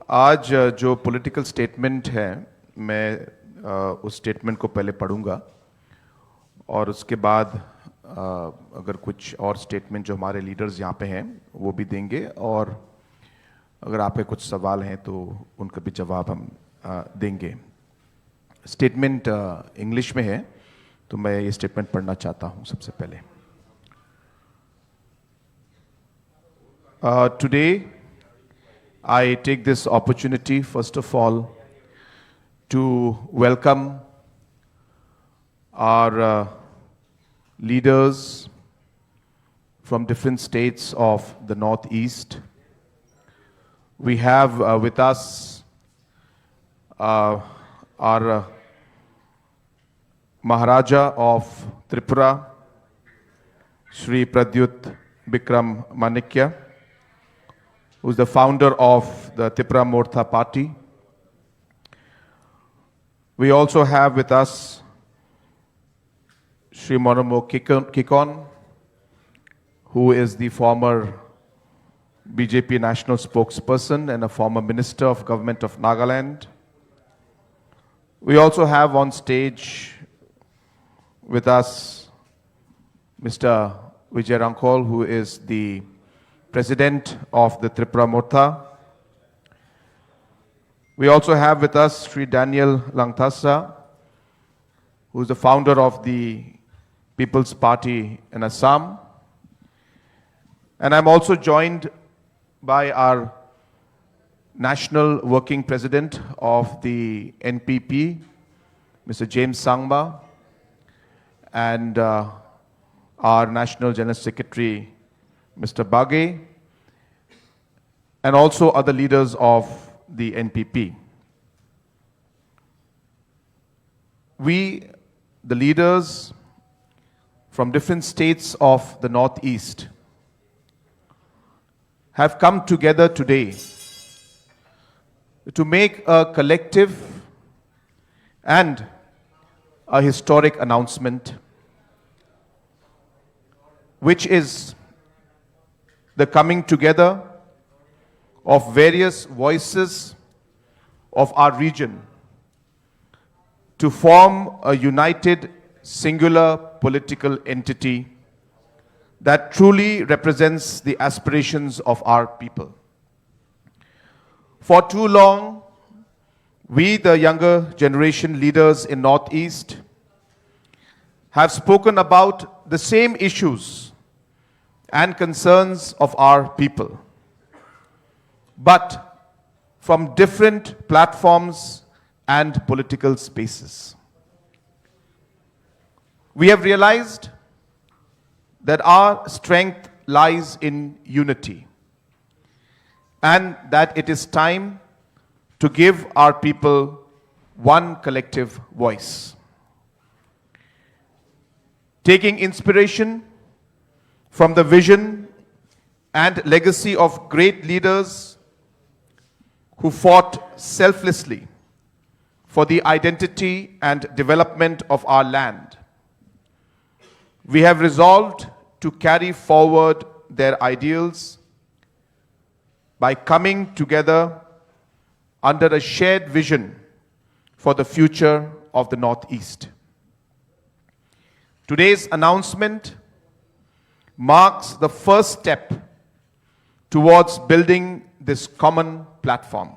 आज जो political statement है मैं उस स्टेटमेंट को पहले पढ़ूंगा और उसके बाद अगर कुछ और स्टेटमेंट जो हमारे लीडर्स यहाँ पे हैं वो भी देंगे और अगर आपके कुछ सवाल हैं तो उनका भी जवाब हम देंगे। स्टेटमेंट इंग्लिश में है तो मैं ये स्टेटमेंट पढ़ना चाहता हूँ सबसे पहले। Today I take this opportunity, first of all, to welcome our leaders from different states of the Northeast. We have with us our Maharaja of Tripura, Shri Pradyut Bikram Manikya, who is the founder of the Tripura Mortha party. We also have with us Shri Naharmungo Kikon, who is the former BJP national spokesperson and a former minister of government of Nagaland. We also have on stage with us Mr. Vijay Rankol, who is the President of the Tripura Mortha. We also have with us Sri Daniel Langthasa, who is the founder of the People's Party in Assam. And I'm also joined by our National Working President of the NPP, Mr. James Sangma, and our National General Secretary, Mr. Baghe, and also other leaders of the NPP. We, the leaders from different states of the Northeast, have come together today to make a collective and a historic announcement, which is the coming together of various voices of our region to form a united, singular political entity that truly represents the aspirations of our people. For too long, we, the younger generation leaders in Northeast, have spoken about the same issues and concerns of our people, but from different platforms and political spaces. We have realized that our strength lies in unity and that it is time to give our people one collective voice. Taking inspiration from the vision and legacy of great leaders who fought selflessly for the identity and development of our land, we have resolved to carry forward their ideals by coming together under a shared vision for the future of the Northeast. Today's announcement marks the first step towards building this common platform.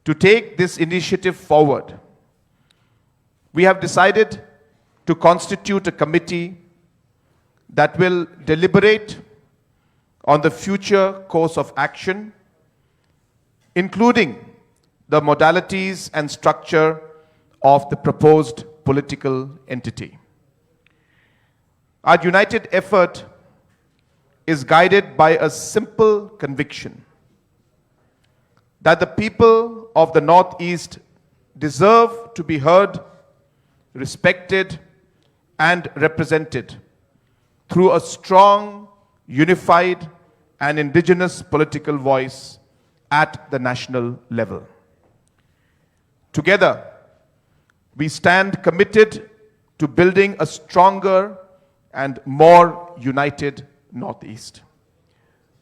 To take this initiative forward, we have decided to constitute a committee that will deliberate on the future course of action, including the modalities and structure of the proposed political entity. Our united effort is guided by a simple conviction that the people of the Northeast deserve to be heard, respected, and represented through a strong, unified, and indigenous political voice at the national level. Together, we stand committed to building a stronger and more united Northeast.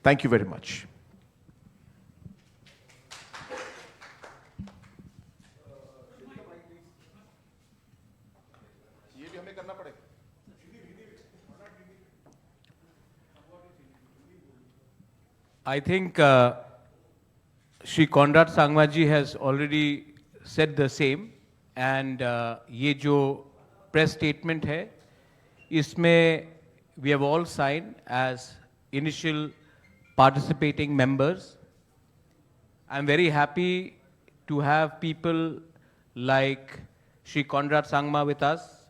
Thank you very much. I think Shri Conrad Sangmaji has already said the same, and ये जो press statement है, इसमें we have all signed as initial participating members. I'm very happy to have people like Shri Conrad Sangma with us.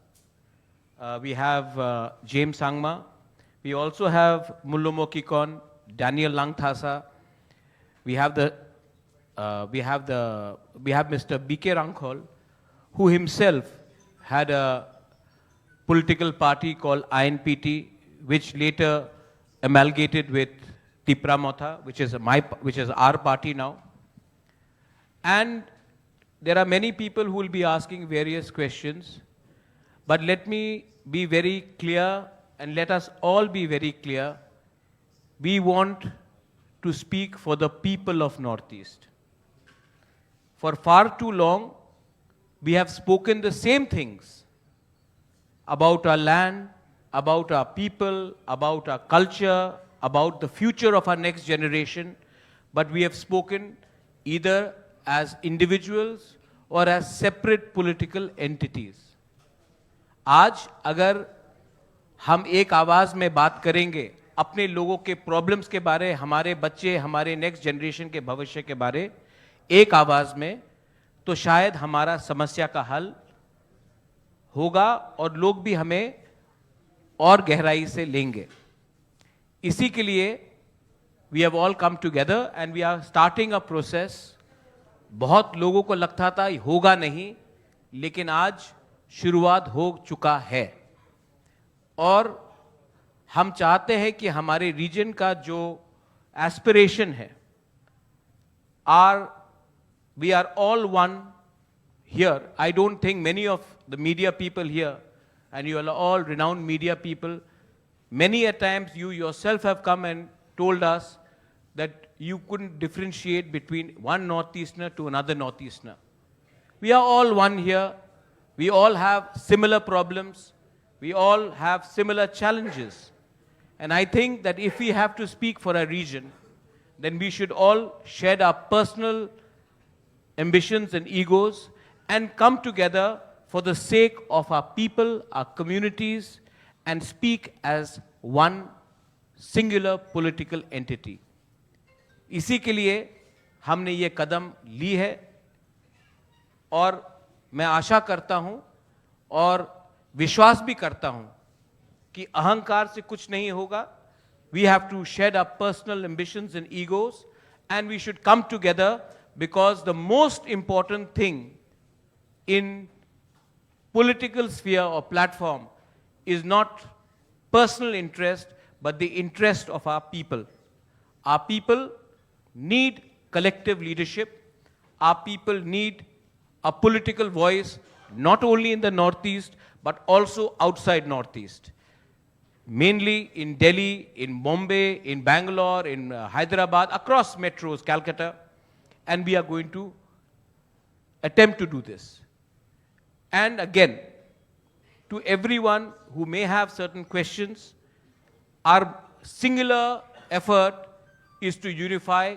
We have James Sangma. We also have Mullomokikon, Daniel Langthasa. We have Mr. B.K. Rankhol, who himself had a political party called INPT, which later amalgamated with Tipra Motha, which is our party now. And there are many people who will be asking various questions, but let me be very clear, and let us all be very clear. We want to speak for the people of Northeast. For far too long, we have spoken the same things about our land, about our people, about our culture, about the future of our next generation, but we have spoken either as individuals or as separate political entities. आज अगर हम एक आवाज में बात करेंगे अपने लोगों के प्रॉब्लम्स के बारे, हमारे बच्चे, हमारे नेक्स्ट जनरेशन के भविष्य के बारे एक आवाज में, तो शायद हमारा समस्या का हल होगा और लोग भी हमें और गहराई से लेंगे. इसी के लिए we have all come together and we are starting a process. बहुत लोगों को लगता था होगा नहीं, लेकिन आज शुरुआत हो चुका है और हम चाहते हैं कि हमारे रीजन का जो एस्पिरेशन है, we are all one here. I don't think many of the media people here, and you are all renowned media people, many a times you yourself have come and told us that you couldn't differentiate between one Northeasterner to another Northeasterner. We are all one here. We all have similar problems. We all have similar challenges. And I think that if we have to speak for a region, then we should all shed our personal ambitions and egos and come together for the sake of our people, our communities, and speak as one singular political entity. इसी के लिए हमने ये कदम ली है और मैं आशा करता हूं और विश्वास भी करता हूं कि अहंकार से कुछ नहीं होगा. We have to shed our personal ambitions and egos, and we should come together, because the most important thing in political sphere or platform is not personal interest, but the interest of our people. Our people need collective leadership. Our people need a political voice, not only in the Northeast, but also outside Northeast. Mainly in Delhi, in Bombay, in Bangalore, in Hyderabad, across metros, Calcutta, and we are going to attempt to do this. And again, to everyone who may have certain questions, our singular effort is to unify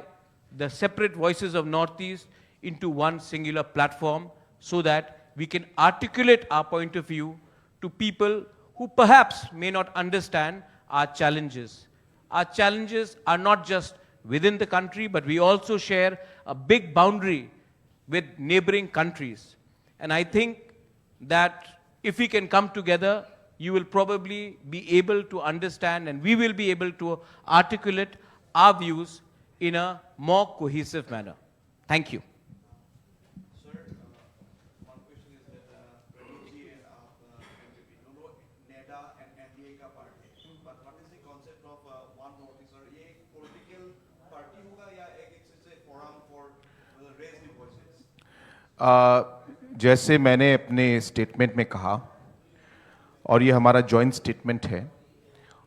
the separate voices of Northeast into one singular platform so that we can articulate our point of view to people who perhaps may not understand our challenges. Our challenges are not just within the country, but we also share a big boundary with neighboring countries. And I think that if we can come together, you will probably be able to understand, and we will be able to articulate our views in a more cohesive manner. Thank you. जैसे मैंने अपने statement में कहा, और ये हमारा joint statement है,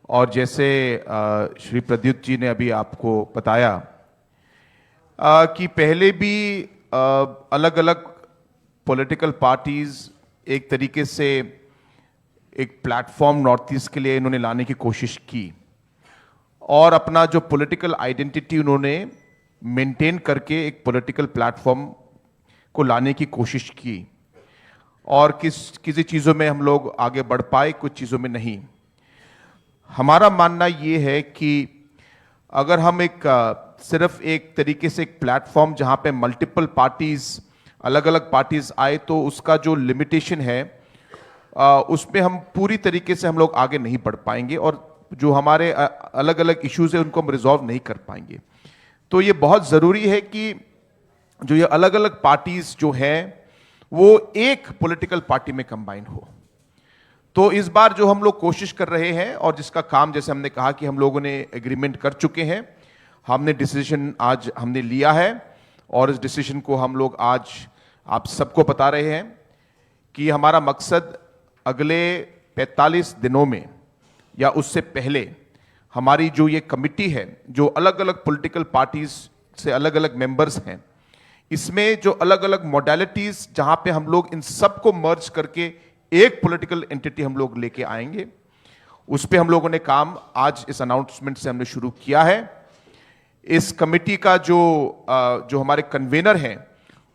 और जैसे श्री प्रद्युत जी ने अभी आपको बताया कि पहले भी अलग अलग पॉलिटिकल पार्टीज एक तरीके से एक प्लेटफॉर्म नॉर्थ ईस्ट के लिए इन्होंने लाने की कोशिश की, और अपना जो पॉलिटिकल आइडेंटिटी उन्होंने मेंटेन करके एक पॉलिटिकल प्लेटफॉर्म को लाने की कोशिश की, और किसी चीज़ों में हम लोग आगे बढ़ पाए, कुछ चीज़ों में नहीं। हमारा मानना ये है कि अगर हम सिर्फ एक तरीके से एक प्लेटफॉर्म जहाँ पे मल्टीपल पार्टीज, अलग अलग पार्टीज आए, तो उसका जो लिमिटेशन है उसमें हम पूरी तरीके से हम लोग आगे नहीं बढ़ पाएंगे, और जो हमारे अलग अलग इश्यूज है उनको हम रिजॉल्व नहीं कर पाएंगे। तो ये बहुत ज़रूरी है कि जो ये अलग अलग पार्टीज जो हैं वो एक पॉलिटिकल पार्टी में कंबाइन हो। तो इस बार जो हम लोग कोशिश कर रहे हैं, और जिसका काम जैसे हमने कहा कि हम लोगों ने एग्रीमेंट कर चुके हैं, हमने डिसीजन आज हमने लिया है, और इस डिसीजन को हम लोग आज आप सबको बता रहे हैं कि हमारा मकसद अगले 45 दिनों में या उससे पहले हमारी जो ये कमिटी है, जो अलग अलग पॉलिटिकल पार्टीज से अलग अलग मेंबर्स हैं, इसमें जो अलग अलग मोडालिटीज जहां पे हम लोग इन सबको मर्ज करके एक पॉलिटिकल एंटिटी हम लोग लेके आएंगे, उस पे हम लोगों ने काम आज इस अनाउंसमेंट से हमने शुरू किया है। इस कमिटी का जो हमारे कन्वेनर हैं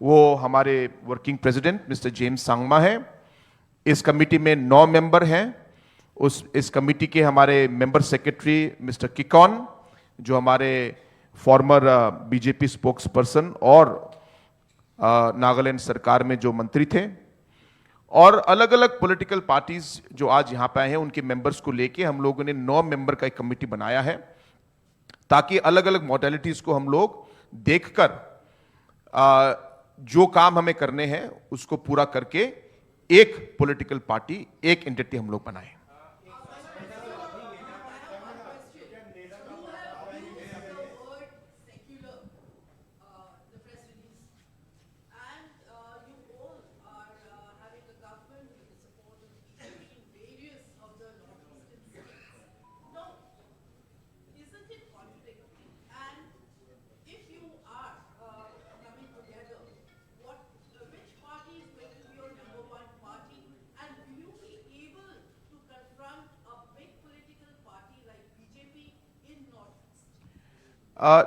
वो हमारे working president mister James Sangma है। इस कमिटी में 9 मेंबर हैं। इस कमिटी के हमारे मेंबर सेक्रेटरी मिस्टर किकॉन, जो हमारे फॉर्मर बीजेपी स्पोक्स पर्सन और नागालैंड सरकार में जो मंत्री थे, और अलग अलग पॉलिटिकल पार्टीज जो आज यहां पे आए हैं उनके मेंबर्स को लेके हम लोगों ने 9 मेंबर का एक कमिटी बनाया है, ताकि अलग अलग मॉडलिटीज को हम लोग देखकर जो काम हमें करने हैं उसको पूरा करके एक पॉलिटिकल पार्टी, एक एंटिटी हम लोग बनाएं।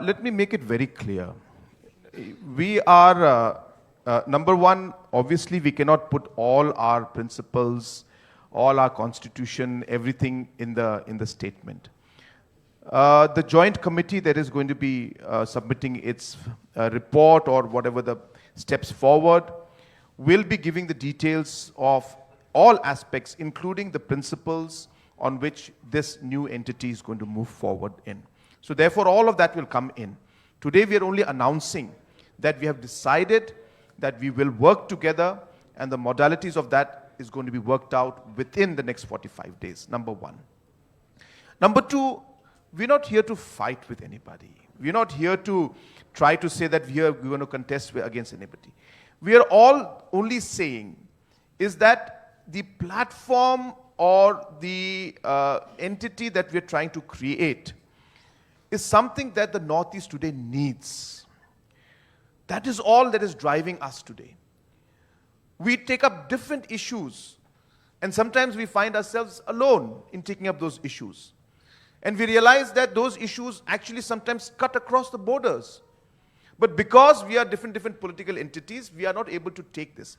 Let me make it very clear. We are, number one, obviously we cannot put all our principles, all our constitution, everything in the statement. The joint committee that is going to be submitting its report or whatever the steps forward will be giving the details of all aspects, including the principles on which this new entity is going to move forward in. So therefore, all of that will come in. Today, we are only announcing that we have decided that we will work together, and the modalities of that is going to be worked out within the next 45 days, number one. Number two, we're not here to fight with anybody. We're not here to try to say that we're going to contest against anybody. We are all only saying is that the platform or the entity that we're trying to create is something that the Northeast today needs. That is all that is driving us today. We take up different issues, and sometimes we find ourselves alone in taking up those issues. And we realize that those issues actually sometimes cut across the borders. But because we are different political entities, we are not able to take this.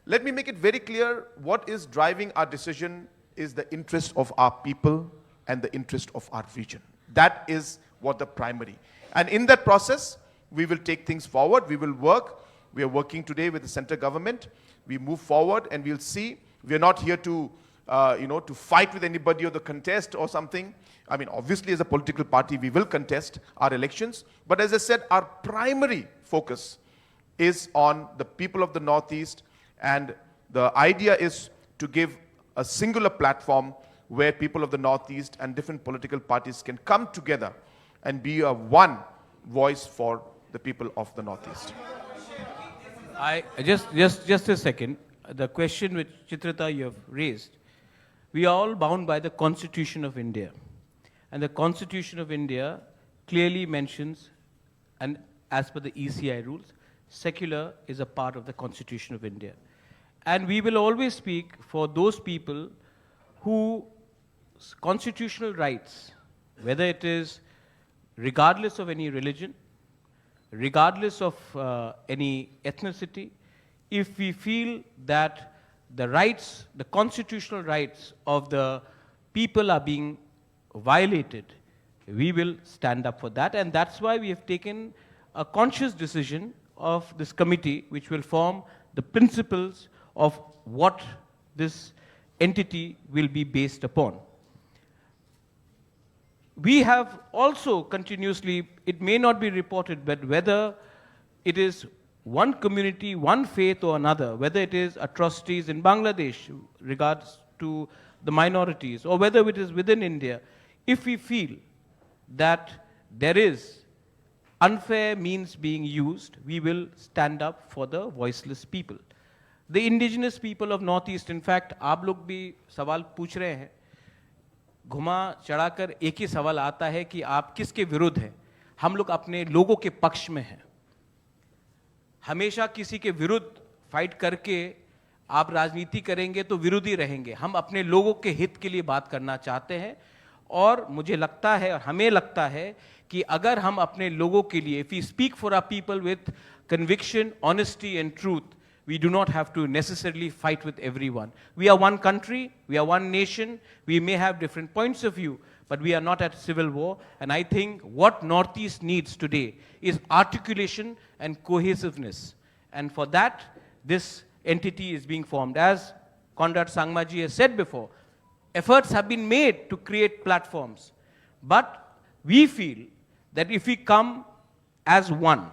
Let me make it very clear, what is driving our decision is the interest of our people and the interest of our region. That is what the primary. And in that process, we will take things forward. We will work. We are working today with the center government. We move forward and we'll see. We are not here to, to fight with anybody or the contest or something. I mean, obviously as a political party, we will contest our elections. But as I said, our primary focus is on the people of the Northeast. And the idea is to give a singular platform where people of the Northeast and different political parties can come together and be a one voice for the people of the Northeast. Just a second. The question which Chitrita you have raised, we are all bound by the Constitution of India. And the Constitution of India clearly mentions, and as per the ECI rules, secular is a part of the Constitution of India. And we will always speak for those people whose constitutional rights, whether it is regardless of any religion, regardless of any ethnicity, if we feel that the rights, the constitutional rights of the people are being violated, we will stand up for that. And that's why we have taken a conscious decision of this committee, which will form the principles of what this entity will be based upon. We have also continuously, it may not be reported, but whether it is one community, one faith or another, whether it is atrocities in Bangladesh regards to the minorities, or whether it is within India, if we feel that there is unfair means being used, we will stand up for the voiceless people. The indigenous people of Northeast, in fact, आप लोग भी सवाल पूछ रहे हैं, घुमा चढ़ाकर एक ही सवाल आता है कि आप किसके विरुद्ध हैं? हम लोग अपने लोगों के पक्ष में हैं। हमेशा किसी के विरुद्ध फाइट करके आप राजनीति करेंगे तो विरोधी रहेंगे। हम अपने लोगों के हित के लिए बात करना चाहते हैं, और मुझे लगता है और हमें लगता है कि अगर हम अपने लोगों के लिए, if we speak for our people with conviction, honesty and truth, we do not have to necessarily fight with everyone. We are one country, we are one nation, we may have different points of view, but we are not at civil war. And I think what Northeast needs today is articulation and cohesiveness. And for that, this entity is being formed. As Conrad Sangmaji has said before, efforts have been made to create platforms. But we feel that if we come as one,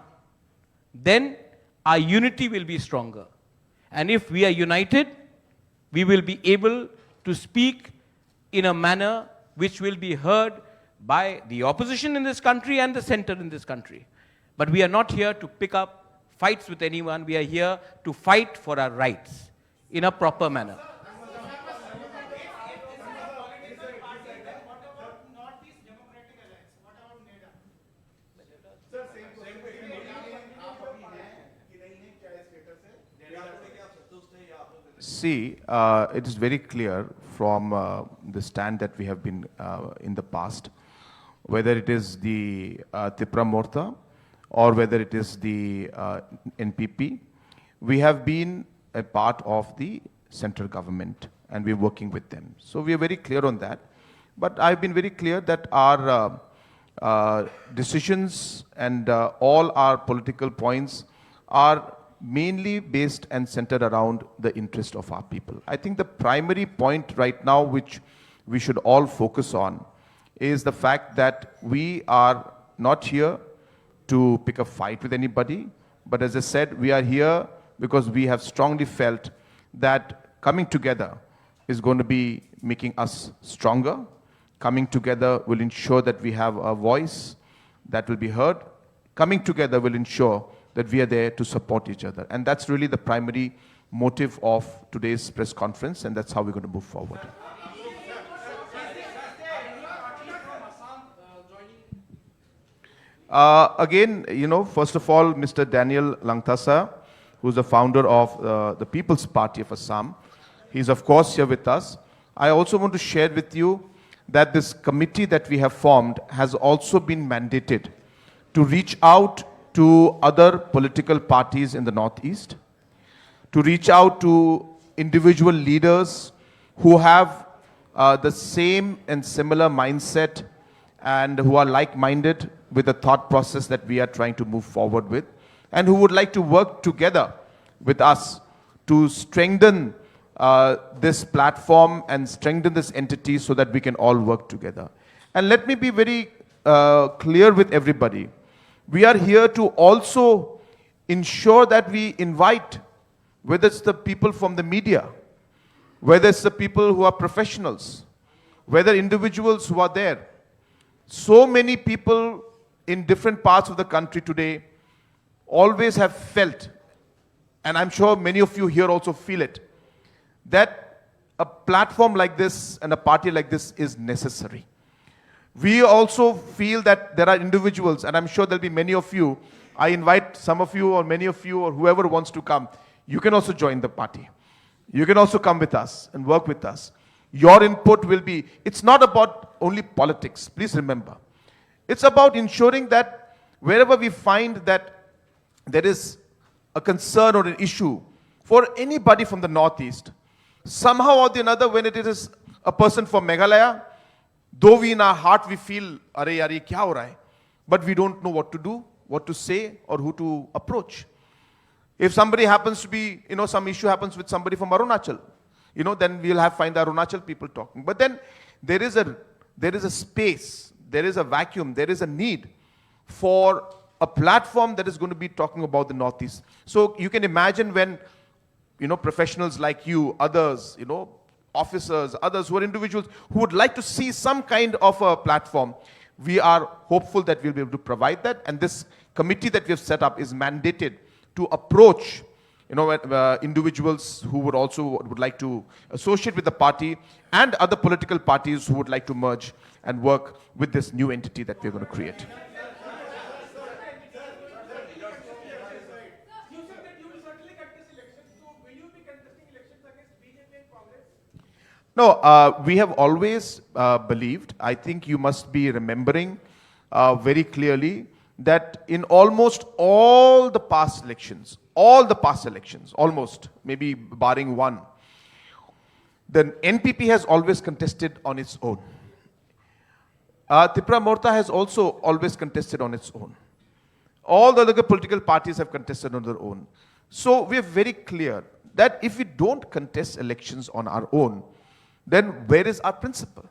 then our unity will be stronger. And if we are united, we will be able to speak in a manner which will be heard by the opposition in this country and the center in this country. But we are not here to pick up fights with anyone. We are here to fight for our rights in a proper manner. See, it is very clear from the stand that we have been in the past, whether it is the Tipra Morta or whether it is the NPP, we have been a part of the central government and we're working with them. So we are very clear on that. But I've been very clear that our decisions and all our political points are mainly based and centered around the interest of our people. I think the primary point right now which we should all focus on is the fact that we are not here to pick a fight with anybody, but as I said, we are here because we have strongly felt that coming together is going to be making us stronger. Coming together will ensure that we have a voice that will be heard. Coming together will ensure that we are there to support each other. And that's really the primary motive of today's press conference, and that's how we're going to move forward. Again, you know, first of all, Mr. Daniel Langtasa, who's the founder of the People's Party of Assam, he's of course here with us. I also want to share with you that this committee that we have formed has also been mandated to reach out to other political parties in the Northeast, to reach out to individual leaders who have the same and similar mindset and who are like-minded with the thought process that we are trying to move forward with, and who would like to work together with us to strengthen this platform and strengthen this entity so that we can all work together. And let me be very clear with everybody. We are here to also ensure that we invite, whether it's the people from the media, whether it's the people who are professionals, whether individuals who are there. So many people in different parts of the country today always have felt, and I'm sure many of you here also feel it, that a platform like this and a party like this is necessary. We also feel that there are individuals, and I'm sure there'll be many of you. I invite some of you or many of you or whoever wants to come. You can also join the party. You can also come with us and work with us. Your input will be, it's not about only politics. Please remember, It's about ensuring that wherever we find that there is a concern or an issue for anybody from the Northeast, somehow or the another, when it is a person from Meghalaya, though we in our heart we feel, "Arey yaar, ye kya ho raha hai?" But we don't know what to do, what to say, or who to approach. If somebody happens to be, some issue happens with somebody from Arunachal, then we'll find the Arunachal people talking. But then there is a space, there is a vacuum, there is a need for a platform that is going to be talking about the Northeast. So you can imagine when, professionals like you, others, officers, others who are individuals who would like to see some kind of a platform, we are hopeful that we'll be able to provide that. And this committee that we have set up is mandated to approach individuals who would like to associate with the party and other political parties who would like to merge and work with this new entity that we're going to create. No, we have always believed, I think you must be remembering very clearly, that in almost all the past elections, almost, maybe barring one, the NPP has always contested on its own. Tripura Morta has also always contested on its own. All the other political parties have contested on their own. So we are very clear that if we don't contest elections on our own, then where is our principle?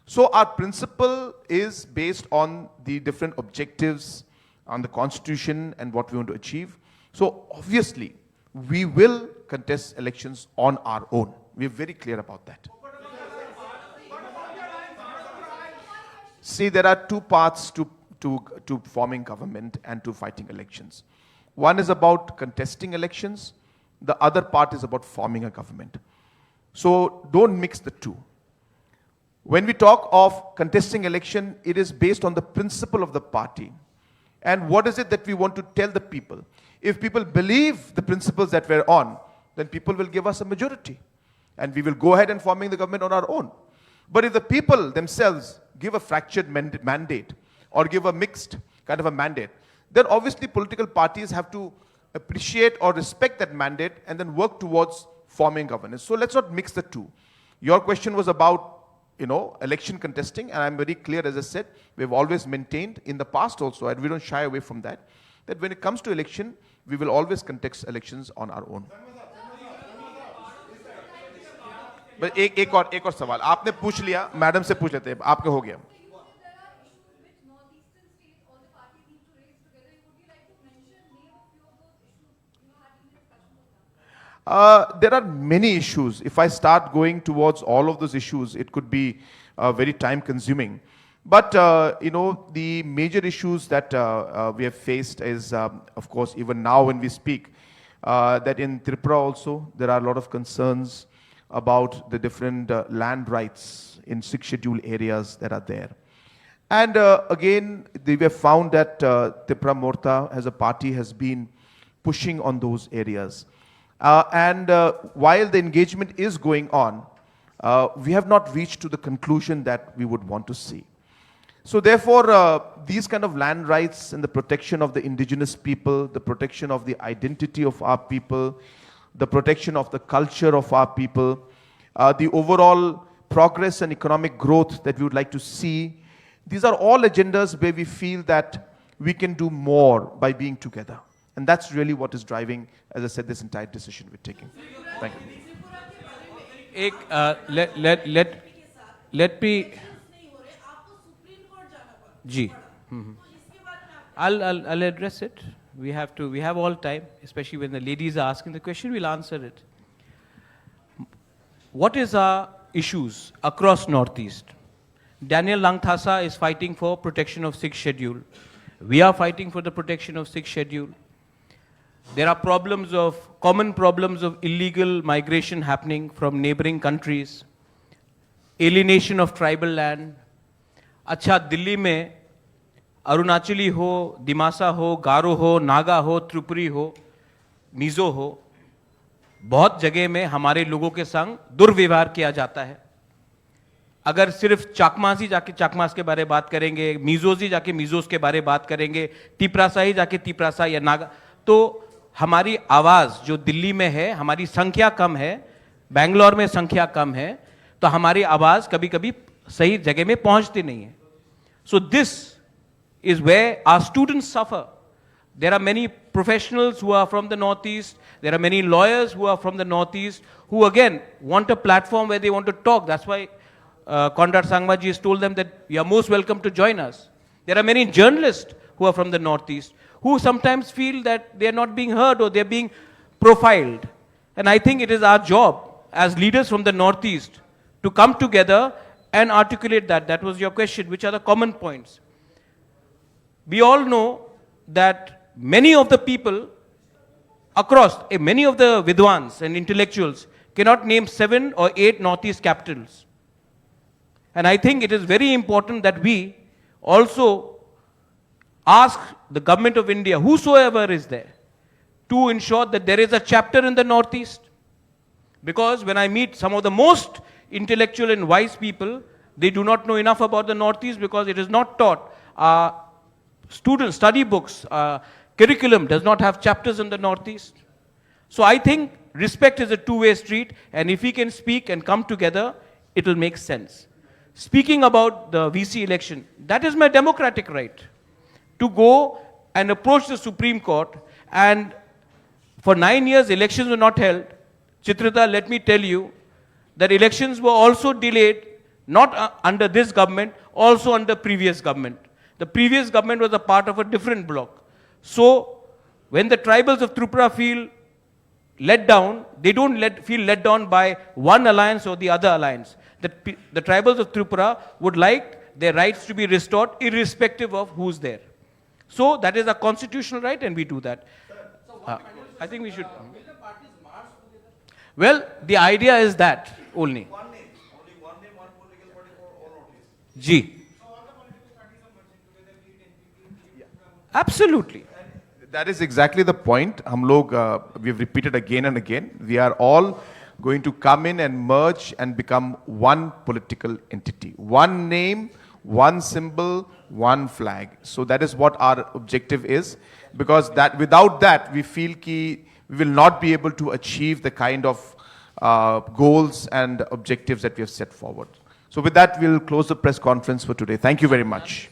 So our principle is based on the different objectives, on the constitution and what we want to achieve. So obviously, we will contest elections on our own. We are very clear about that. See, there are two paths to forming government and to fighting elections. One is about contesting elections. The other part is about forming a government. So don't mix the two. When we talk of contesting election, it is based on the principle of the party. And what is it that we want to tell the people? If people believe the principles that we're on, then people will give us a majority. And we will go ahead and forming the government on our own. But if the people themselves give a fractured mandate or give a mixed kind of a mandate, then obviously political parties have to appreciate or respect that mandate and then work towards forming governance. So let's not mix the two. Your question was about, election contesting, and I'm very clear, as I said, we've always maintained in the past also, and we don't shy away from that, that when it comes to election, we will always contest elections on our own. But एक और सवाल आपने पूछ लिया, madam से पूछ लेते हैं, आपके हो गया. There are many issues. If I start going towards all of those issues, it could be very time consuming. But, the major issues that we have faced is, of course, even now when we speak, that in Tripura also, there are a lot of concerns about the different land rights in 6 scheduled areas that are there. And again, we have found that Tripura Morta as a party has been pushing on those areas. And while the engagement is going on, we have not reached to the conclusion that we would want to see. So therefore, these kind of land rights and the protection of the indigenous people, the protection of the identity of our people, the protection of the culture of our people, the overall progress and economic growth that we would like to see, these are all agendas where we feel that we can do more by being together. And that's really what is driving, as I said, this entire decision we're taking. Thank you. Let me. Ji. I'll address it. We have all time, especially when the ladies are asking the question, we'll answer it. What is our issues across Northeast? Daniel Langthasa is fighting for protection of 6th schedule. We are fighting for the protection of 6th schedule. There are common problems of illegal migration happening from neighboring countries, alienation of tribal land. अच्छा दिल्ली में अरुणाचली हो, दिमासा हो, गारो हो, नागा हो, त्रिपुरी हो, मिजो हो, बहुत जगह में हमारे लोगों के संग दुर्व्यवहार किया जाता है. अगर सिर्फ चाकमास ही जाके चाकमास के बारे में बात करेंगे, मीजोज ही जाके मीजोज के बारे में बात करेंगे, तिपरासा ही जाके तिपरासा या नागा, तो हमारी आवाज जो दिल्ली में है, हमारी संख्या कम है, बेंगलोर में संख्या कम है, तो हमारी आवाज कभी कभी सही जगह में पहुंचती नहीं है. So this is where our students suffer. There are many professionals who are from the Northeast. There are many lawyers who are from the Northeast who again want a platform where they want to talk. That's why Conrad Sangmaji has told them that you are most welcome to join us. There are many journalists who are from the Northeast who sometimes feel that they are not being heard or they are being profiled. And I think it is our job as leaders from the Northeast to come together and articulate that. That was your question. Which are the common points? We all know that many of the people across, many of the Vidwans and intellectuals cannot name 7 or 8 Northeast capitals. And I think it is very important that we also ask the government of India, whosoever is there, to ensure that there is a chapter in the Northeast. Because when I meet some of the most intellectual and wise people, they do not know enough about the Northeast because it is not taught. Students, study books, curriculum does not have chapters in the Northeast. So I think respect is a two-way street, and if we can speak and come together, it will make sense. Speaking about the VC election, that is my democratic right to go and approach the Supreme Court, and for 9 years elections were not held. Chitrita, let me tell you that elections were also delayed, not under this government, also under previous government. The previous government was a part of a different bloc. So, when the tribals of Tripura feel let down, they don't feel let down by one alliance or the other alliance. The tribals of Tripura would like their rights to be restored irrespective of who's there. So, that is a constitutional right and we do that. I think we should. Well, the idea is that only. One name, only one name, one political party for all Northeast. G. Absolutely. That is exactly the point. We have repeated again and again. We are all going to come in and merge and become one political entity. One name, one symbol, one flag. So that is what our objective is. Because that without that, we feel we will not be able to achieve the kind of goals and objectives that we have set forward. So with that, we'll close the press conference for today. Thank you very much.